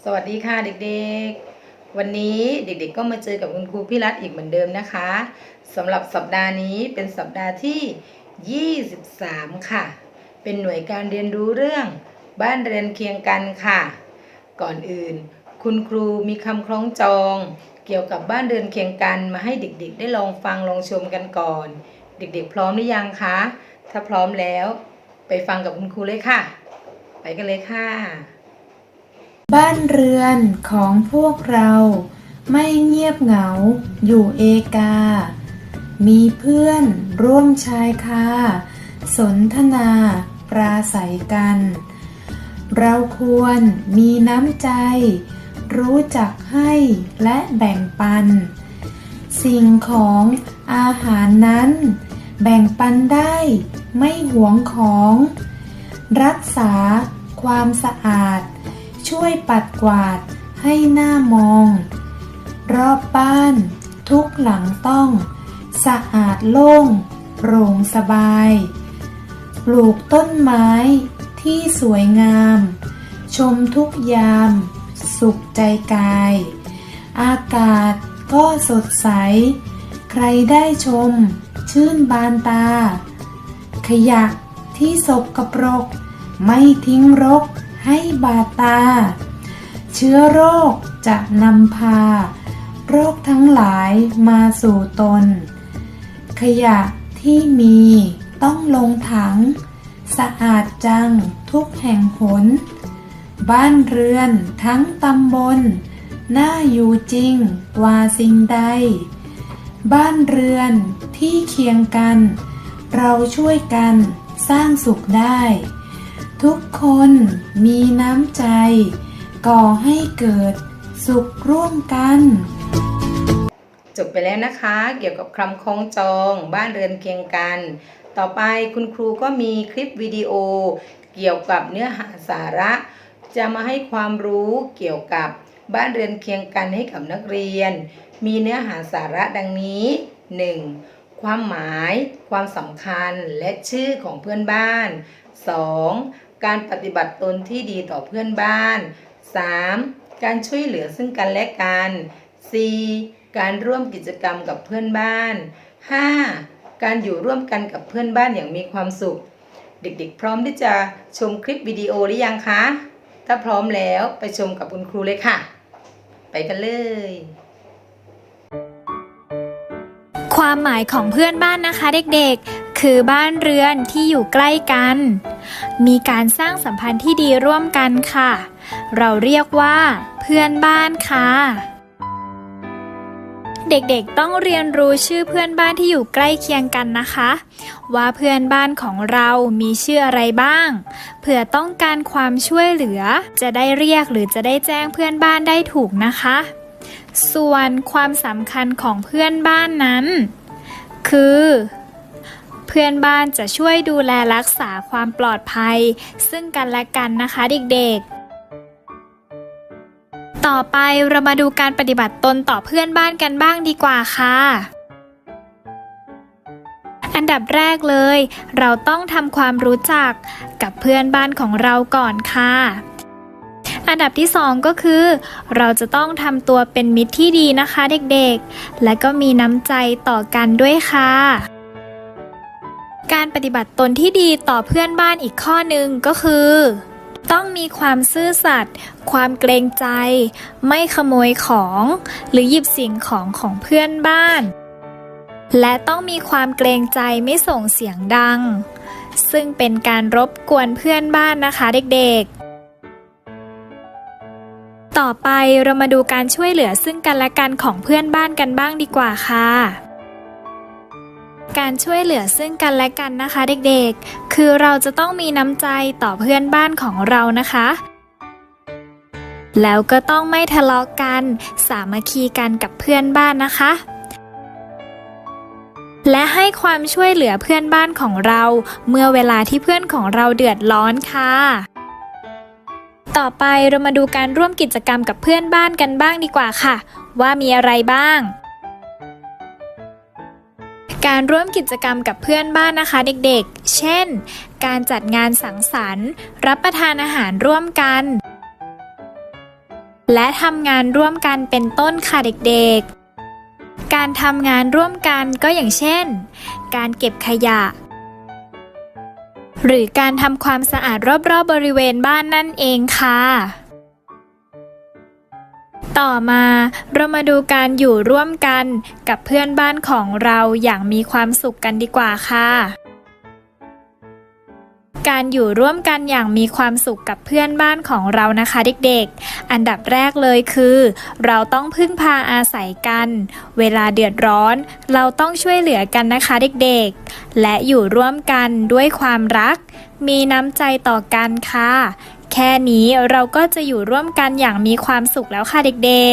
สวัสดีค่ะเด็กๆวันนี้เด็กๆก็มาเจอกับคุณครูพี่รัตอีกเหมือนเดิมนะคะสำหรับสัปดาห์นี้เป็นสัปดาห์ที่23ค่ะเป็นหน่วยการเรียนรู้เรื่องบ้านเรือนเคียงกันค่ะก่อนอื่นคุณครูมีคำคล้องจองเกี่ยวกับบ้านเรือนเคียงกันมาให้เด็กๆได้ลองฟังลองชมกันก่อนเด็กๆพร้อมหรือยังคะถ้าพร้อมแล้วไปฟังกับคุณครูเลยค่ะไปกันเลยค่ะบ้านเรือนของพวกเราไม่เงียบเหงาอยู่เอกามีเพื่อนร่วมชายคาสนทนาปราศัยกันเราควรมีน้ำใจรู้จักให้และแบ่งปันสิ่งของอาหารนั้นแบ่งปันได้ไม่หวงของรักษาความสะอาดช่วยปัดกวาดให้หน้ามองรอบบ้านทุกหลังต้องสะอาดโล่งโปร่งสบายปลูกต้นไม้ที่สวยงามชมทุกยามสุขใจกายอากาศก็สดใสใครได้ชมชื่นบานตาขยะที่สกปรกไม่ทิ้งรกให้บาดตาเชื้อโรคจะนำพาโรคทั้งหลายมาสู่ตนขยะที่มีต้องลงถังสะอาดจังทุกแห่งหนบ้านเรือนทั้งตำบลน่าอยู่จริงกว่าสิ่งใดบ้านเรือนที่เคียงกันเราช่วยกันสร้างสุขได้ทุกคนมีน้ำใจก่อให้เกิดสุขร่วมกันจบไปแล้วนะคะเกี่ยวกับคำคล้องจองบ้านเรือนเคียงกันต่อไปคุณครูก็มีคลิปวิดีโอเกี่ยวกับเนื้อหาสาระจะมาให้ความรู้เกี่ยวกับบ้านเรือนเคียงกันให้กับนักเรียนมีเนื้อหาสาระดังนี้ 1. ความหมายความสำคัญและชื่อของเพื่อนบ้าน 2. การปฏิบัติตนที่ดีต่อเพื่อนบ้าน 3. การช่วยเหลือซึ่งกันและกัน 4. การร่วมกิจกรรมกับเพื่อนบ้าน 5. การอยู่ร่วมกันกับเพื่อนบ้านอย่างมีความสุขเด็กๆพร้อมที่จะชมคลิปวิดีโอหรือยังคะถ้าพร้อมแล้วไปชมกับคุณครูเลยค่ะไปกันเลยความหมายของเพื่อนบ้านนะคะเด็กๆคือบ้านเรือนที่อยู่ใกล้กันมีการสร้างสัมพันธ์ที่ดีร่วมกันค่ะเราเรียกว่าเพื่อนบ้านค่ะเด็กๆต้องเรียนรู้ชื่อเพื่อนบ้านที่อยู่ใกล้เคียงกันนะคะว่าเพื่อนบ้านของเรามีชื่ออะไรบ้างเผื่อต้องการความช่วยเหลือจะได้เรียกหรือจะได้แจ้งเพื่อนบ้านได้ถูกนะคะส่วนความสำคัญของเพื่อนบ้านนั้นคือเพื่อนบ้านจะช่วยดูแลรักษาความปลอดภัยซึ่งกันและกันนะคะเด็กๆต่อไปเรามาดูการปฏิบัติตนต่อเพื่อนบ้านกันบ้างดีกว่าค่ะอันดับแรกเลยเราต้องทำความรู้จักกับเพื่อนบ้านของเราก่อนค่ะอันดับที่2ก็คือเราจะต้องทำตัวเป็นมิตรที่ดีนะคะเด็กๆและก็มีน้ำใจต่อกันด้วยค่ะการปฏิบัติตนที่ดีต่อเพื่อนบ้านอีกข้อหนึ่งก็คือต้องมีความซื่อสัตย์ความเกรงใจไม่ขโมยของหรือหยิบสิ่งของเพื่อนบ้านและต้องมีความเกรงใจไม่ส่งเสียงดังซึ่งเป็นการรบกวนเพื่อนบ้านนะคะเด็กๆต่อไปเรามาดูการช่วยเหลือซึ่งกันและกันของเพื่อนบ้านกันบ้างดีกว่าค่ะการช่วยเหลือซึ่งกันและกันนะคะเด็กๆคือเราจะต้องมีน้ำใจต่อเพื่อนบ้านของเรานะคะแล้วก็ต้องไม่ทะเลาะกันสามัคคีกันกับเพื่อนบ้านนะคะและให้ความช่วยเหลือเพื่อนบ้านของเราเมื่อเวลาที่เพื่อนของเราเดือดร้อนค่ะต่อไปเรามาดูการร่วมกิจกรรมกับเพื่อนบ้านกันบ้างดีกว่าค่ะว่ามีอะไรบ้างการร่วมกิจกรรมกับเพื่อนบ้านนะคะเด็กๆเช่นการจัดงานสังสรรค์รับประทานอาหารร่วมกัน และทำงานร่วมกันเป็นต้นค่ะเด็กๆการทำงานร่วมกันก็อย่างเช่นการเก็บขยะหรือการทำความสะอาดรอบๆบริเวณบ้านนั่นเองค่ะต่อมาเรามาดูการอยู่ร่วมกันกับเพื่อนบ้านของเราอย่างมีความสุขกันดีกว่าค่ะการอยู่ร่วมกันอย่างมีความสุขกับเพื่อนบ้านของเรานะคะเด็กๆอันดับแรกเลยคือเราต้องพึ่งพาอาศัยกันเวลาเดือดร้อนเราต้องช่วยเหลือกันนะคะเด็กๆและอยู่ร่วมกันด้วยความรักมีน้ำใจต่อกันค่ะแค่นี้เราก็จะอยู่ร่วมกันอย่างมีความสุขแล้วค่ะเด็กๆ